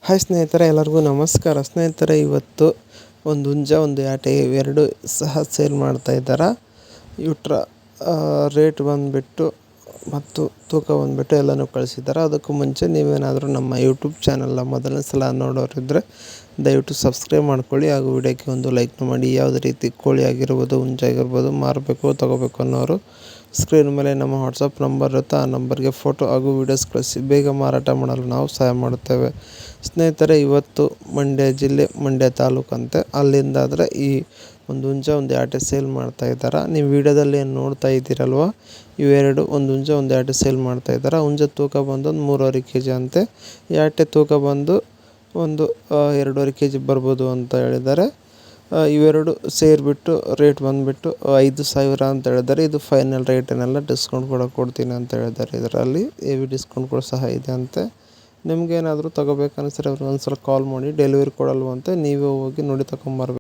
Hi ಸ್ನೇಹಿತರೆ, ಎಲ್ಲರಿಗೂ ನಮಸ್ಕಾರ. ಸ್ನೇಹಿತರೆ, ಇವತ್ತು ಒಂದು ಹುಂಜ ಒಂದು ಆಟೆ ಇವೆರಡು ಸಹ ಸೇಲ್ ಮಾಡ್ತಾ ಇದ್ದಾರೆ. ಇವ್ರ ರೇಟ್ ಬಂದುಬಿಟ್ಟು ಮತ್ತು ತೂಕ ಬಂದುಬಿಟ್ಟು ಎಲ್ಲನೂ ಕಳಿಸಿದ್ದಾರೆ. ಅದಕ್ಕೂ ಮುಂಚೆ ನೀವೇನಾದರೂ ನಮ್ಮ ಯೂಟ್ಯೂಬ್ ಚಾನಲ್ನ ಮೊದಲನೇ ಸಲ ನೋಡೋರಿದ್ದರೆ ದಯವಿಟ್ಟು ಸಬ್ಸ್ಕ್ರೈಬ್ ಮಾಡ್ಕೊಳ್ಳಿ, ಹಾಗೂ ವಿಡಿಯೋಕ್ಕೆ ಒಂದು ಲೈಕ್ ಮಾಡಿ. ಯಾವುದೇ ರೀತಿ ಕೋಳಿ ಆಗಿರ್ಬೋದು, ಹುಂಜ ಆಗಿರ್ಬೋದು ಮಾರಬೇಕು ತೊಗೋಬೇಕು ಅನ್ನೋರು ಸ್ಕ್ರೀನ್ ಮೇಲೆ ನಮ್ಮ ವಾಟ್ಸಪ್ ನಂಬರ್ ಇರುತ್ತೆ. ಆ ನಂಬರ್ಗೆ ಫೋಟೋ ಹಾಗೂ ವೀಡಿಯೋಸ್ ಕಳಿಸಿ ಬೇಗ ಮಾರಾಟ ಮಾಡಲು ನಾವು ಸಹಾಯ ಮಾಡುತ್ತೇವೆ. ಸ್ನೇಹಿತರೆ, ಇವತ್ತು ಮಂಡ್ಯ ಜಿಲ್ಲೆ ಮಂಡ್ಯ ತಾಲೂಕು ಅಂತೆ, ಅಲ್ಲಿಂದಾದರೆ ಈ ಒಂದು ಹುಂಜ ಒಂದು ಆಟೆ ಸೇಲ್ ಮಾಡ್ತಾ ಇದ್ದಾರೆ. ನೀವು ವಿಡಿಯೋದಲ್ಲಿ ಏನು ನೋಡ್ತಾ ಇದ್ದೀರಲ್ವ, ಇವೆರಡು ಒಂದು ಹುಂಜ ಒಂದು ಆಟೆ ಸೇಲ್ ಮಾಡ್ತಾ ಇದ್ದಾರೆ. ಹುಂಜ ತೂಕ ಬಂದು 3.5 kg ಅಂತೆ. ಈ ಆಟೆ ತೂಕ ಬಂದು ಒಂದು 2.5 kg ಬರ್ಬೋದು ಅಂತ ಹೇಳಿದ್ದಾರೆ. ಇವೆರಡು ಸೇರಿಬಿಟ್ಟು ರೇಟ್ ಬಂದುಬಿಟ್ಟು 5,000 ಅಂತ ಹೇಳಿದ್ದಾರೆ. ಇದು ಫೈನಲ್ ರೇಟ್ ಏನೆಲ್ಲ ಡಿಸ್ಕೌಂಟ್ ಕೂಡ ಕೊಡ್ತೀನಿ ಅಂತ ಹೇಳಿದ್ದಾರೆ. ಇದರಲ್ಲಿ ಹೆವಿ ಡಿಸ್ಕೌಂಟ್ ಕೂಡ ಸಹ ಇದೆ ಅಂತೆ. ನಿಮ್ಗೇನಾದರೂ ತೊಗೋಬೇಕನ್ನಿಸಿದ್ರೆ ಅವ್ರಿಗೆ ಒಂದ್ಸಲ ಕಾಲ್ ಮಾಡಿ. ಡೆಲಿವರಿ ಕೊಡಲ್ವಂತೆ, ನೀವೇ ಹೋಗಿ ನೋಡಿ ತಗೊಂಬರ್ಬೇಕು.